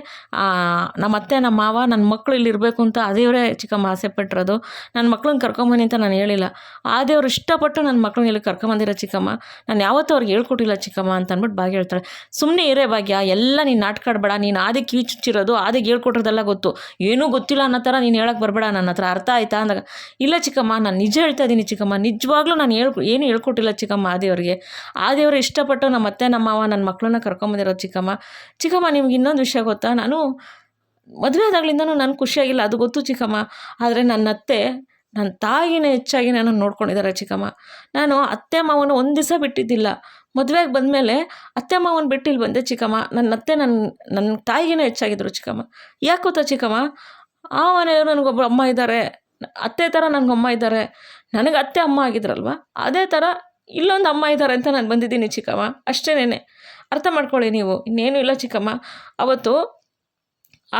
ನಮ್ಮ ಅತ್ತೆ ನಮ್ಮ ಮಾವ ನನ್ನ ಮಕ್ಕಳು ಇಲ್ಲಿ ಇರಬೇಕು ಅಂತ ಆದಿಯವರೇ ಚಿಕ್ಕಮ್ಮ ಆಸೆ ಪಟ್ಟಿರೋದು, ನನ್ನ ಮಕ್ಕಳನ್ನ ಕರ್ಕೊಂಬನ್ನಿ ಅಂತ ನಾನು ಹೇಳಿಲ್ಲ. ಆದಿಯವರು ಇಷ್ಟಪಟ್ಟು ನನ್ನ ಮಕ್ಕಳನ್ನ ಇಲ್ಲಿ ಕರ್ಕೊಂಬಂದಿರೋ ಚಿಕ್ಕಮ್ಮ, ನಾನು ಯಾವತ್ತೂ ಅವ್ರಿಗೆ ಹೇಳ್ಕೊಟ್ಟಿಲ್ಲ ಚಿಕ್ಕಮ್ಮ ಅಂತ ಅಂದ್ಬಿಟ್ಟು ಭಾಗ್ಯ ಹೇಳ್ತಾಳೆ. ಸುಮ್ಮನೆ ಇರೇ ಭಾಗ್ಯ, ಎಲ್ಲ ನೀನು ನಾಟಕ ಆಡಬೇಡ, ನೀನು ಆದಿಗೆ ಕಿವಿಚುಚ್ಚಿರೋದು ಆದಿಗೆ ಹೇಳ್ಕೊಟ್ಟಿರೋದೆಲ್ಲ ಗೊತ್ತು, ಏನೂ ಗೊತ್ತಿಲ್ಲ ಅನ್ನೋ ಥರ ನೀನು ಹೇಳಕ್ಕೆ ಬರಬೇಡ ನನ್ನ ಹತ್ರ, ಅರ್ಥ ಆಯ್ತಾ ಅಂದಾಗ, ಇಲ್ಲ ಚಿಕ್ಕಮ್ಮ ನಾನು ನಿಜ ಹೇಳ್ತಾ ಇದ್ದೀನಿ ಚಿಕ್ಕಮ್ಮ, ನಿಜವಾಗ್ಲೂ ನಾನು ಏನು ಹೇಳ್ಕೊಟ್ಟಿಲ್ಲ ಚಿಕ್ಕಮ್ಮ ಆದಿಯವರು ಇಷ್ಟಪಟ್ಟು ನಮ್ಮ ಅತ್ತೆ ನಮ್ಮ ಮಾವ ನನ್ನ ಮಕ್ಕಳನ್ನ ಕರ್ಕೊಂಬಂದಿರೋ ಚಿಕ್ಕಮ್ಮ ನಿಮ್ಗೆ ಇನ್ನೊಂದು ವಿಷಯ ಗೊತ್ತಾ, ನಾನು ಮದುವೆ ಆದಾಗ್ಲಿಂದನೂ ನನಗೆ ಖುಷಿಯಾಗಿಲ್ಲ, ಅದು ಗೊತ್ತು ಚಿಕ್ಕಮ್ಮ, ಆದರೆ ನನ್ನ ಅತ್ತೆ ನನ್ನ ತಾಯಿನೇ ಹೆಚ್ಚಾಗಿ ನನ್ನನ್ನು ನೋಡ್ಕೊಂಡಿದ್ದಾರೆ ಚಿಕ್ಕಮ್ಮ. ನಾನು ಅತ್ತೆ ಮಾವನ ಒಂದು ದಿವಸ ಬಿಟ್ಟಿದ್ದಿಲ್ಲ, ಮದುವೆಗೆ ಬಂದಮೇಲೆ ಅತ್ತೆ ಮಾವನ ಬಿಟ್ಟು ಇಲ್ಲಿ ಬಂದೆ ಚಿಕ್ಕಮ್ಮ. ನನ್ನ ಅತ್ತೆ ನನ್ನ ತಾಯಿಗಿನೇ ಹೆಚ್ಚಾಗಿದ್ರು ಚಿಕ್ಕಮ್ಮ. ಯಾಕೆ ಗೊತ್ತಾ ಚಿಕ್ಕಮ್ಮ, ಆ ಮನೆಯವರು ನನಗೊಬ್ಬರು ಅಮ್ಮ ಇದ್ದಾರೆ, ಅತ್ತೆ ಥರ ನನಗೊಮ್ಮ ಇದ್ದಾರೆ. ನನಗೆ ಅತ್ತೆ ಅಮ್ಮ ಆಗಿದ್ರಲ್ವ, ಅದೇ ಥರ ಇಲ್ಲೊಂದು ಅಮ್ಮ ಇದ್ದಾರೆ ಅಂತ ನಾನು ಬಂದಿದ್ದೀನಿ ಚಿಕ್ಕಮ್ಮ, ಅಷ್ಟೇನೆ. ಅರ್ಥ ಮಾಡ್ಕೊಳ್ಳಿ ನೀವು, ಇನ್ನೇನು ಇಲ್ಲ ಚಿಕ್ಕಮ್ಮ. ಅವತ್ತು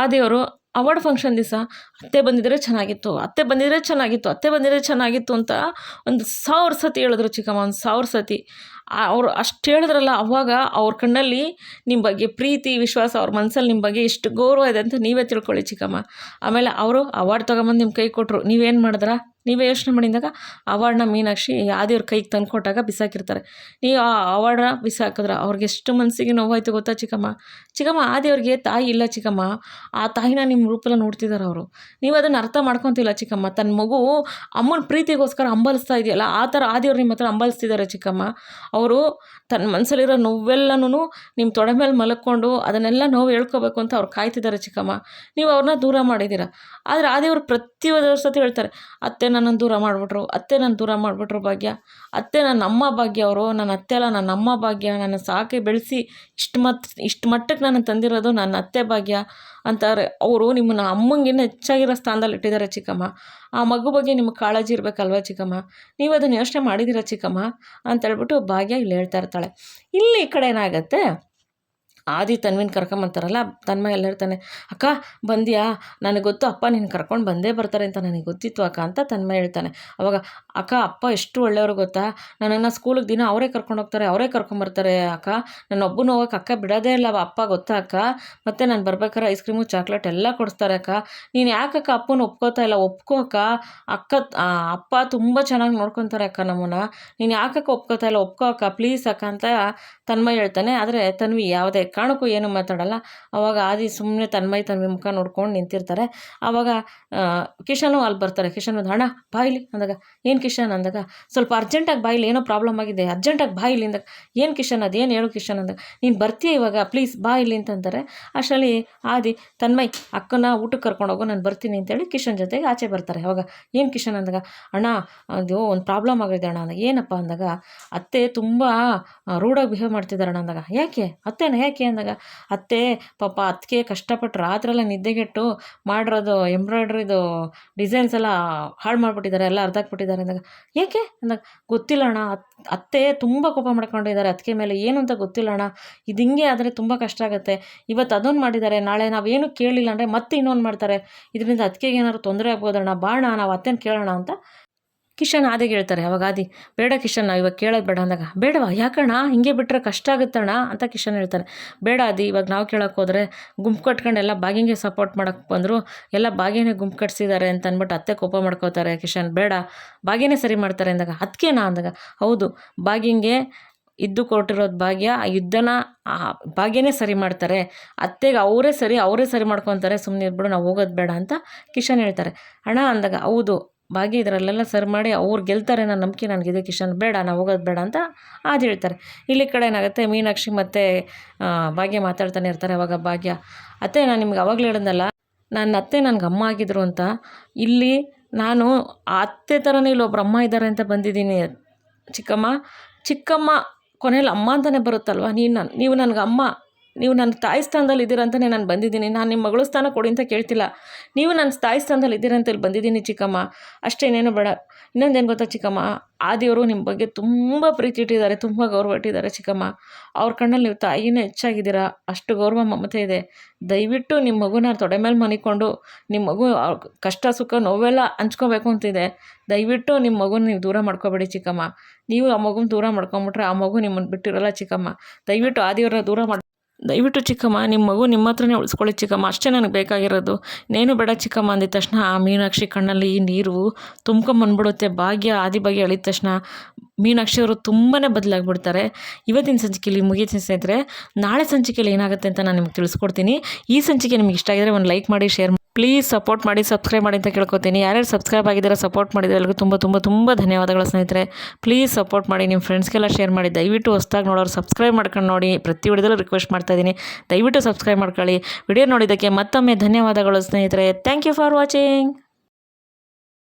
ಆ ದೇವರು ಅವಾರ್ಡ್ ಫಂಕ್ಷನ್ ದಿವಸ ಅತ್ತೆ ಬಂದಿದ್ರೆ ಚೆನ್ನಾಗಿತ್ತು, ಅತ್ತೆ ಬಂದಿದ್ರೆ ಚೆನ್ನಾಗಿತ್ತು, ಅತ್ತೆ ಬಂದಿದ್ರೆ ಚೆನ್ನಾಗಿತ್ತು ಅಂತ 1000 ಸತಿ ಹೇಳಿದ್ರು ಚಿಕ್ಕಮ್ಮ, 1000 ಸತಿ. ಅವರು ಅಷ್ಟು ಹೇಳಿದ್ರಲ್ಲ, ಅವಾಗ ಅವ್ರ ಕಣ್ಣಲ್ಲಿ ನಿಮ್ಮ ಬಗ್ಗೆ ಪ್ರೀತಿ ವಿಶ್ವಾಸ, ಅವ್ರ ಮನಸ್ಸಲ್ಲಿ ನಿಮ್ಮ ಬಗ್ಗೆ ಎಷ್ಟು ಗೌರವ ಇದೆ ಅಂತ ನೀವೇ ತಿಳ್ಕೊಳ್ಳಿ ಚಿಕ್ಕಮ್ಮ. ಆಮೇಲೆ ಅವರು ಅವಾರ್ಡ್ ತೊಗೊಂಬಂದು ನಿಮ್ಮ ಕೈ ಕೊಟ್ಟರು, ನೀವೇನು ಮಾಡಿದ್ರ, ನೀವೇ ಯೋಚನೆ ಮಾಡಿದಾಗ ಅವಾರ್ಡ್ನ ಮೀನಾಕ್ಷಿ ಯಾವ್ದೇವ್ರ ಕೈಗೆ ತಂದು ಕೊಟ್ಟಾಗ ಬಿಸಾಕಿರ್ತಾರೆ. ನೀವು ಆ ಅವಾರ್ಡ್ನ ಬಿಸಾಕಿದ್ರೆ ಅವ್ರಿಗೆ ಎಷ್ಟು ಮನಸ್ಸಿಗೆ ನೋವಾಯ್ತು ಗೊತ್ತಾ ಚಿಕ್ಕಮ್ಮ. ಆ ದೇವ್ರಿಗೆ ತಾಯಿ ಇಲ್ಲ ಚಿಕ್ಕಮ್ಮ, ಆ ತಾಯಿನ ನಿಮ್ಮ ರೂಪದಲ್ಲಿ ನೋಡ್ತಿದ್ದಾರೆ ಅವರು. ನೀವು ಅದನ್ನು ಅರ್ಥ ಮಾಡ್ಕೊತಿಲ್ಲ ಚಿಕ್ಕಮ್ಮ. ತನ್ನ ಮಗು ಅಮ್ಮನ ಪ್ರೀತಿಗೋಸ್ಕರ ಹಂಬಲಿಸ್ತಾ ಇದೆಯಲ್ಲ, ಆ ಥರ ಆ ದೇವ್ರು ನಿಮ್ಮ ಹತ್ರ ಹಂಬಲಿಸ್ತಿದ್ದಾರೆ ಚಿಕ್ಕಮ್ಮ. ಅವರು ತನ್ನ ಮನಸ್ಸಲ್ಲಿರೋ ನೋವೆಲ್ಲನೂ ನಿಮ್ಮ ತೊಡೆ ಮೇಲೆ ಮಲ್ಕೊಂಡು ಅದನ್ನೆಲ್ಲ ನೋವು ಹೇಳ್ಕೋಬೇಕು ಅಂತ ಅವ್ರು ಕಾಯ್ತಿದ್ದಾರೆ ಚಿಕ್ಕಮ್ಮ. ನೀವು ಅವ್ರನ್ನ ದೂರ ಮಾಡಿದ್ದೀರ. ಆದರೆ ಆ ದೇವ್ರು ಪ್ರತಿ ಸತಿ ಹೇಳ್ತಾರೆ, ಅತ್ತೆ ನನ್ನನ್ನು ದೂರ ಮಾಡಿಬಿಟ್ರು, ಅತ್ತೆ ನನ್ನ ದೂರ ಮಾಡಿಬಿಟ್ರು ಭಾಗ್ಯ, ಅತ್ತೆ ನನ್ನ ಅಮ್ಮ ಭಾಗ್ಯ, ಅವರು ನನ್ನ ಅತ್ತೆ ಅಲ್ಲ ನನ್ನ ಅಮ್ಮ ಭಾಗ್ಯ, ನನ್ನ ಸಾಕಿ ಬೆಳೆಸಿ ಇಷ್ಟು ಮಟ್ಟಕ್ಕೆ ನನ್ನ ತಂದಿರೋದು ನನ್ನ ಅತ್ತೆ ಭಾಗ್ಯ ಅಂತಾರೆ. ಅವರು ನಿಮ್ಮನ್ನು ಅಮ್ಮಂಗಿನ್ನ ಹೆಚ್ಚಾಗಿರೋ ಸ್ಥಾನದಲ್ಲಿ ಇಟ್ಟಿದ್ದಾರೆ ಚಿಕ್ಕಮ್ಮ. ಆ ಮಗು ಬಗ್ಗೆ ನಿಮಗೆ ಕಾಳಜಿ ಇರಬೇಕಲ್ವ ಚಿಕ್ಕಮ್ಮ, ನೀವು ಅದನ್ನು ಯೋಚನೆ ಮಾಡಿದ್ದೀರಾ ಚಿಕ್ಕಮ್ಮ ಅಂತೇಳ್ಬಿಟ್ಟು ಭಾಗ್ಯ ಇಲ್ಲಿ ಹೇಳ್ತಾ ಇರ್ತಾಳೆ. ಇಲ್ಲಿ ಈ ಕಡೆ ಏನಾಗುತ್ತೆ, ಆದಿ ತನ್ವಿನ ಕರ್ಕೊಂಬಂತಾರಲ್ಲ, ತನ್ಮಯ ಎಲ್ಲ ಇರ್ತಾನೆ, ಅಕ್ಕ ಬಂದ್ಯಾ, ನನಗೆ ಗೊತ್ತು ಅಪ್ಪ ನಿನ್ನ ಕರ್ಕೊಂಡು ಬಂದೇ ಬರ್ತಾರೆ ಅಂತ ನನಗೆ ಗೊತ್ತಿತ್ತು ಅಕ್ಕ ಅಂತ ತನ್ಮಯ ಹೇಳ್ತಾನೆ. ಅವಾಗ ಅಕ್ಕ ಅಪ್ಪ ಎಷ್ಟು ಒಳ್ಳೆಯವರು ಗೊತ್ತಾ, ನನ್ನನ್ನು ಸ್ಕೂಲಿಗೆ ದಿನ ಅವರೇ ಕರ್ಕೊಂಡು ಹೋಗ್ತಾರೆ, ಅವರೇ ಕರ್ಕೊಂಬರ್ತಾರೆ ಅಕ್ಕ, ನನ್ನ ಒಬ್ಬನು ಹೋಗೋಕೆ ಅಕ್ಕ ಬಿಡೋದೇ ಇಲ್ಲ ಅಪ್ಪ ಗೊತ್ತಾ ಅಕ್ಕ, ಮತ್ತು ನಾನು ಬರ್ಬೇಕಾದ್ರೆ ಐಸ್ ಕ್ರೀಮು ಚಾಕ್ಲೇಟ್ ಎಲ್ಲ ಕೊಡಿಸ್ತಾರೆ ಅಕ್ಕ. ನೀನು ಯಾಕಕ್ಕ ಅಪ್ಪನ ಒಪ್ಕೋತಾ ಇಲ್ಲ, ಒಪ್ಕೋ ಅಕ್ಕ, ಅಪ್ಪ ತುಂಬ ಚೆನ್ನಾಗಿ ನೋಡ್ಕೊತಾರೆ ಅಕ್ಕ ನಮ್ಮನ್ನ, ನೀನು ಯಾಕಕ್ಕ ಒಪ್ಕೋತಾ ಇಲ್ಲ, ಒಪ್ಕೋ ಅಕ್ಕ ಪ್ಲೀಸ್ ಅಕ್ಕ ಅಂತ ತನ್ಮಯ ಹೇಳ್ತಾನೆ. ಆದರೆ ತನ್ವಿ ಯಾವುದೇ ಕಾರಣಕ್ಕೂ ಏನು ಮಾತಾಡಲ್ಲ. ಆವಾಗ ಆದಿ ಸುಮ್ಮನೆ ತನ್ವಿ ಮುಖ ನೋಡ್ಕೊಂಡು ನಿಂತಿರ್ತಾರೆ. ಆವಾಗ ಕಿಶನು ಅಲ್ಲಿ ಬರ್ತಾರೆ. ಕಿಶನ್ ಹಣ ಬಾಯಿಲಿ ಅಂದಾಗ, ಏನು ಕಿಶನ್ ಅಂದಾಗ, ಸ್ವಲ್ಪ ಅರ್ಜೆಂಟಾಗಿ ಬಾಯಿಲಿ ಏನೋ ಪ್ರಾಬ್ಲಮ್ ಆಗಿದೆ, ಅರ್ಜೆಂಟಾಗಿ ಬಾಯಿಲಿ ಅಂದಾಗ, ಏನು ಕಿಶನ್ ಅದೇನು ಹೇಳು ಕಿಶನ್ ಅಂದಾಗ, ನೀನು ಬರ್ತೀಯ ಇವಾಗ ಪ್ಲೀಸ್ ಬಾಯಿಲಿ ಅಂತಂತಾರೆ. ಅಷ್ಟರಲ್ಲಿ ಆದಿ ತನ್ಮಯ್ ಅಕ್ಕನ ಊಟಕ್ಕೆ ಕರ್ಕೊಂಡೋಗು, ನಾನು ಬರ್ತೀನಿ ಅಂತೇಳಿ ಕಿಶನ್ ಜೊತೆಗೆ ಆಚೆ ಬರ್ತಾರೆ. ಅವಾಗ ಏನು ಕಿಶನ್ ಅಂದಾಗ, ಅಣ್ಣ ಅದು ಒಂದು ಪ್ರಾಬ್ಲಮ್ ಆಗಿದೆ ಅಣ್ಣ ಅಂದಾಗ, ಏನಪ್ಪ ಅಂದಾಗ, ಅತ್ತೆ ತುಂಬ ರೂಢಾಗಿ ಬಿಹೇವ್ ಮಾಡ್ತಿದ್ದಾರೆ ಅಣ್ಣ ಅಂದಾಗ, ಯಾಕೆ ಅತ್ತೆನ ಯಾಕೆ ಅಂದಾಗ, ಅತ್ತೆ ಪಾಪ ಅದಕ್ಕೆ ಕಷ್ಟಪಟ್ಟು ರಾತ್ರೆಲ್ಲ ನಿದ್ದೆಗೆಟ್ಟು ಮಾಡಿರೋದು ಎಂಬ್ರಾಯ್ಡ್ರಿದು ಡಿಸೈನ್ಸ್ ಎಲ್ಲ ಹಾಳು ಮಾಡಿಬಿಟ್ಟಿದ್ದಾರೆ, ಎಲ್ಲ ಅರ್ಧಾಕ್ಬಿಟ್ಟಿದ್ದಾರೆ ಅಂದಾಗ, ಏಕೆ ಅಂದಾಗ, ಗೊತ್ತಿಲ್ಲ ಅಣ್ಣ, ಅತ್ತೆ ತುಂಬ ಕೋಪ ಮಾಡ್ಕೊಂಡಿದ್ದಾರೆ ಅದಕ್ಕೆ ಮೇಲೆ, ಏನು ಅಂತ ಗೊತ್ತಿಲ್ಲ ಅಣ್ಣ, ಇದು ಹಿಂಗೆ ಆದರೆ ತುಂಬ ಕಷ್ಟ ಆಗುತ್ತೆ, ಇವತ್ತು ಅದೊಂದು ಮಾಡಿದ್ದಾರೆ, ನಾಳೆ ನಾವೇನು ಕೇಳಿಲ್ಲ ಅಂದರೆ ಮತ್ತೆ ಇನ್ನೊಂದು ಮಾಡ್ತಾರೆ, ಇದರಿಂದ ಅದಕ್ಕೆ ಏನಾದ್ರು ತೊಂದರೆ ಆಗ್ಬೋದಣ್ಣ, ಬಾಣ ನಾವು ಅತ್ತೆನ ಕೇಳೋಣ ಅಂತ ಕಿಶನ್ ಆದಿಗೆ ಹೇಳ್ತಾರೆ. ಅವಾಗ ಆದಿ, ಬೇಡ ಕಿಶನ್ ನಾವು ಇವಾಗ ಕೇಳೋದು ಬೇಡ ಅಂದಾಗ, ಬೇಡವಾ ಯಾಕಣ್ಣ, ಹಿಂಗೆ ಬಿಟ್ಟರೆ ಕಷ್ಟ ಆಗುತ್ತಣ್ಣ ಅಂತ ಕಿಶನ್ ಹೇಳ್ತಾರೆ. ಬೇಡ ಆದಿ, ಇವಾಗ ನಾವು ಕೇಳೋಕೆ ಹೋದರೆ ಗುಂಪು ಕಟ್ಕೊಂಡು ಎಲ್ಲ ಬಾಗಿಂಗೆ ಸಪೋರ್ಟ್ ಮಾಡೋಕ್ಕೆ ಬಂದರು, ಎಲ್ಲ ಬಾಗಿನೇ ಗುಂಪು ಕಟ್ಸಿದ್ದಾರೆ ಅಂತ ಅಂದ್ಬಿಟ್ಟು ಅತ್ತೆ ಕೋಪ ಮಾಡ್ಕೋತಾರೆ. ಕಿಶನ್ ಬೇಡ, ಬಾಗಿನೇ ಸರಿ ಮಾಡ್ತಾರೆ ಅಂದಾಗ, ಅದಕ್ಕೇನಾ ಅಂದಾಗ, ಹೌದು ಬಾಗಿಂಗೆ ಇದ್ದು ಕೊಟ್ಟಿರೋದು ಭಾಗ್ಯ, ಆ ಯುದ್ಧನ ಭಾಗ್ಯನೇ ಸರಿ ಮಾಡ್ತಾರೆ, ಅತ್ತೆಗೆ ಅವರೇ ಸರಿ ಮಾಡ್ಕೊತಾರೆ, ಸುಮ್ಮನೆ ಇದ್ಬಿಡು ನಾವು ಹೋಗೋದು ಬೇಡ ಅಂತ ಕಿಶನ್ ಹೇಳ್ತಾರೆ. ಅಣ್ಣ ಅಂದಾಗ, ಹೌದು ಭಾಗ್ಯ ಇದರಲ್ಲೆಲ್ಲ ಸರಿ ಮಾಡಿ ಅವ್ರು ಗೆಲ್ತಾರೆ ನನ್ನ ನಂಬಿಕೆ ನನಗಿದೆ ಕಿಶನ್, ಬೇಡ ನಾವು ಹೋಗೋದು ಬೇಡ ಅಂತ ಅದು ಹೇಳ್ತಾರೆ. ಇಲ್ಲಿ ಕಡೆ ಏನಾಗುತ್ತೆ, ಮೀನಾಕ್ಷಿ ಮತ್ತು ಭಾಗ್ಯ ಮಾತಾಡ್ತಾನೆ ಇರ್ತಾರೆ. ಅವಾಗ ಭಾಗ್ಯ, ಅತ್ತೆ ನಾನು ನಿಮ್ಗೆ ಅವಾಗಲೇ ಹೇಳಿದ್ನಲ್ಲ, ನನ್ನ ಅತ್ತೆ ನನಗೆ ಅಮ್ಮ ಆಗಿದ್ರು ಅಂತ, ಇಲ್ಲಿ ನಾನು ಆ ಅತ್ತೆ ಥರನೇ ಇಲ್ಲೊಬ್ರು ಅಮ್ಮ ಇದ್ದಾರೆ ಅಂತ ಬಂದಿದ್ದೀನಿ ಚಿಕ್ಕಮ್ಮ ಕೊನೆಯಲ್ಲಿ ಅಮ್ಮ ಅಂತಲೇ ಬರುತ್ತಲ್ವ, ನೀವು ನನಗೆ ಅಮ್ಮ, ನೀವು ನನ್ನ ತಾಯಿ ಸ್ಥಾನದಲ್ಲಿ ಇದ್ದೀರ ಅಂತಲೇ ನಾನು ಬಂದಿದ್ದೀನಿ, ನಾನು ನಿಮ್ಮ ಮಗಳ ಸ್ಥಾನ ಕೊಡಿ ಅಂತ ಕೇಳ್ತಿಲ್ಲ, ನೀವು ನನ್ನ ತಾಯಿ ಸ್ಥಾನದಲ್ಲಿ ಇದ್ದೀರ ಅಂತ ಇಲ್ಲಿ ಬಂದಿದ್ದೀನಿ ಚಿಕ್ಕಮ್ಮ, ಅಷ್ಟೇನೇನು ಬೇಡ. ಇನ್ನೊಂದೇನು ಗೊತ್ತಾ ಚಿಕ್ಕಮ್ಮ, ಆದಿಯವರು ನಿಮ್ಮ ಬಗ್ಗೆ ತುಂಬ ಪ್ರೀತಿ ಇಟ್ಟಿದ್ದಾರೆ, ತುಂಬ ಗೌರವ ಇಟ್ಟಿದ್ದಾರೆ ಚಿಕ್ಕಮ್ಮ, ಅವ್ರ ಕಣ್ಣಲ್ಲಿ ನೀವು ತಾಯಿನೇ ಹೆಚ್ಚಾಗಿದ್ದೀರಾ, ಅಷ್ಟು ಗೌರವ ಮಮತೆ ಇದೆ. ದಯವಿಟ್ಟು ನಿಮ್ಮ ಮಗುನ ತೊಡೆ ಮೇಲೆ ಮನಿಕೊಂಡು ನಿಮ್ಮ ಮಗು ಕಷ್ಟ ಸುಖ ನೋವೆಲ್ಲ ಹಂಚ್ಕೋಬೇಕು ಅಂತಿದೆ, ದಯವಿಟ್ಟು ನಿಮ್ಮ ಮಗುನ ನೀವು ದೂರ ಮಾಡ್ಕೋಬೇಡಿ ಚಿಕ್ಕಮ್ಮ, ನೀವು ಆ ಮಗುನ ದೂರ ಮಾಡ್ಕೊಂಬಿಟ್ರೆ ಆ ಮಗು ನಿಮ್ಮನ್ನು ಬಿಟ್ಟಿರೋಲ್ಲ ಚಿಕ್ಕಮ್ಮ, ದಯವಿಟ್ಟು ಆದಿಯವ್ರನ್ನ ದೂರ ದಯವಿಟ್ಟು ಚಿಕ್ಕಮ್ಮ ನಿಮ್ಮ ಮಗು ನಿಮ್ಮ ಹತ್ರನೇ ಉಳಿಸ್ಕೊಳ್ಳಿ ಚಿಕ್ಕಮ್ಮ, ಅಷ್ಟೇ ನನಗೆ ಬೇಕಾಗಿರೋದು, ನೇನು ಬೇಡ ಚಿಕ್ಕಮ್ಮ ಅಂದಿದ ತಕ್ಷಣ ಆ ಮೀನಾಕ್ಷಿ ಕಣ್ಣಲ್ಲಿ ಈ ನೀರು ತುಂಬ್ಕೊಂಬಂದ್ಬಿಡುತ್ತೆ. ಭಾಗ್ಯ ಆದಿ ಬಗ್ಗೆ ಹೇಳಿದ ತಕ್ಷಣ ಮೀನಾಕ್ಷಿಯವರು ತುಂಬಾ ಬದಲಾಗ್ಬಿಡ್ತಾರೆ. ಇವತ್ತಿನ ಸಂಚಿಕೆಯಲ್ಲಿ ಮುಗಿಯುತ್ತೆ ಸ್ನೇಹಿತರೆ, ನಾಳೆ ಸಂಚಿಕೆಯಲ್ಲಿ ಏನಾಗುತ್ತೆ ಅಂತ ನಾನು ನಿಮ್ಗೆ ತಿಳಿಸ್ಕೊಡ್ತೀನಿ. ಈ ಸಂಚಿಕೆ ನಿಮ್ಗೆ ಇಷ್ಟ ಆಗಿದ್ರೆ ಒಂದು ಲೈಕ್ ಮಾಡಿ, ಶೇರ್ ಮಾಡಿ, ಪ್ಲೀಸ್ ಸಪೋರ್ಟ್ ಮಾಡಿ, ಸಬ್ಸ್ಕ್ರೈಬ್ ಮಾಡಿ ಅಂತ ಕೇಳ್ಕೊತೀನಿ. ಯಾರ್ಯಾರು ಸಬ್ಸ್ಕ್ರೈಬ್ ಆಗಿದ್ದಾರೆ, ಸಪೋರ್ಟ್ ಮಾಡಿದರೆ ಎಲ್ಲರಿಗೂ ತುಂಬ ತುಂಬ ತುಂಬ ಧನ್ಯವಾದಗಳು ಸ್ನೇಹಿತರೆ. ಪ್ಲೀಸ್ ಸಪೋರ್ಟ್ ಮಾಡಿ, ನಿಮ್ಮ ಫ್ರೆಂಡ್ಸ್ಗೆಲ್ಲ ಶೇರ್ ಮಾಡಿ, ದಯವಿಟ್ಟು ಹೊಸ್ದಾಗಿ ನೋಡೋರು ಸಬ್ಸ್ಕ್ರೈಬ್ ಮಾಡ್ಕೊಂಡು ನೋಡಿ, ಪ್ರತಿ ವಿಡಿಯೋದಲ್ಲೂ ರಿಕ್ವೆಸ್ಟ್ ಮಾಡ್ತಾಯಿದ್ದೀನಿ, ದಯವಿಟ್ಟು ಸಬ್ಸ್ಕ್ರೈಬ್ ಮಾಡ್ಕೊಳ್ಳಿ. ವಿಡಿಯೋ ನೋಡಿದ್ದಕ್ಕೆ ಮತ್ತೊಮ್ಮೆ ಧನ್ಯವಾದಗಳು ಸ್ನೇಹಿತರೆ. Thank you for watching.